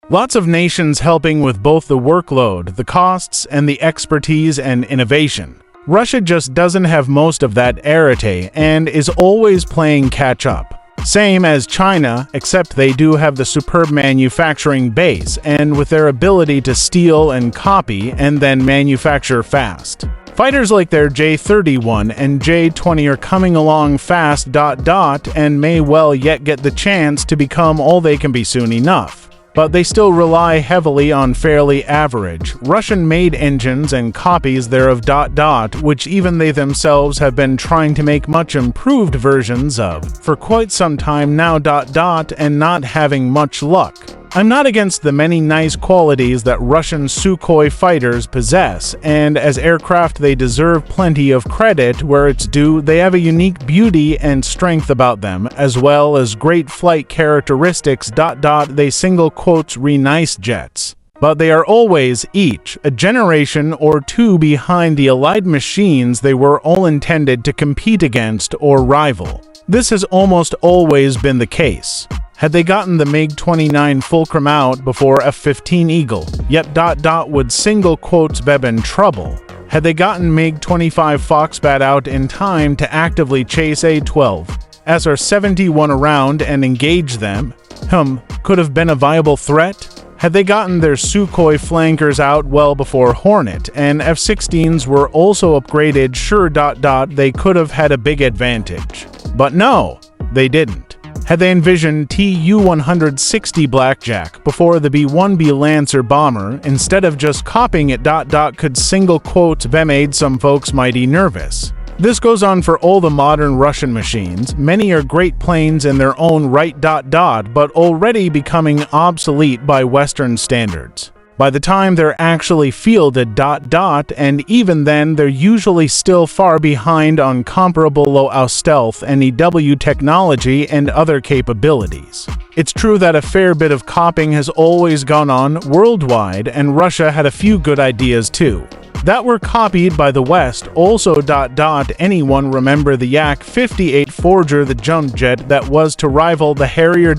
Lots of nations helping with both the workload, the costs, and the expertise and innovation. Russia just doesn't have most of that arete and is always playing catch-up. Same as China, except they do have the superb manufacturing base, and with their ability to steal and copy and then manufacture fast. Fighters like their J-31 and J-20 are coming along fast ... and may well yet get the chance to become all they can be soon enough. But they still rely heavily on fairly average, Russian-made engines and copies thereof ... which even they themselves have been trying to make much improved versions of for quite some time now ... and not having much luck. I'm not against the many nice qualities that Russian Sukhoi fighters possess, and as aircraft they deserve plenty of credit where it's due. They have a unique beauty and strength about them, as well as great flight characteristics ... they single quotes re nice jets. But they are always, each, a generation or two behind the allied machines they were all intended to compete against or rival. This has almost always been the case. Had they gotten the MiG-29 Fulcrum out before F-15 Eagle, yet ... would single quotes be in trouble. Had they gotten MiG-25 Foxbat out in time to actively chase A-12 SR-71 around and engage them, could have been a viable threat. Had they gotten their Sukhoi flankers out well before Hornet and F-16s were also upgraded, sure ... they could have had a big advantage. But no, they didn't. Had they envisioned Tu-160 Blackjack before the B-1B Lancer bomber, instead of just copying it ... could single quotes be made some folks mighty nervous. This goes on for all the modern Russian machines. Many are great planes in their own right ... but already becoming obsolete by Western standards. By the time they're actually fielded ... and even then they're usually still far behind on comparable low stealth and EW technology and other capabilities. It's true that a fair bit of copying has always gone on worldwide, and Russia had a few good ideas too that were copied by the West also ... Anyone remember the Yak-58 Forger, the jump jet that was to rival the Harrier ...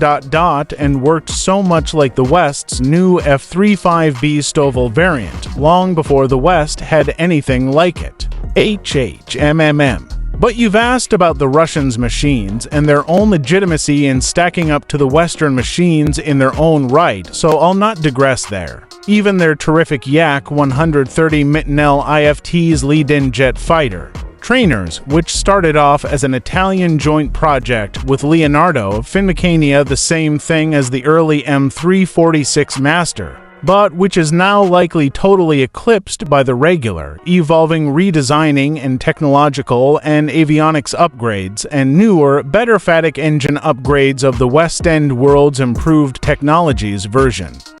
and worked so much like the West's new F-35B Stovall variant, long before the West had anything like it. HHMMM. But you've asked about the Russians' machines and their own legitimacy in stacking up to the Western machines in their own right, so I'll not digress there. Even their terrific Yak-130 Mitenel IFT's lead-in jet fighter trainers, which started off as an Italian joint project with Leonardo, Finmecania, the same thing as the early M346 Master, but which is now likely totally eclipsed by the regular, evolving redesigning and technological and avionics upgrades and newer, better Fatic engine upgrades of the West End world's improved technologies version.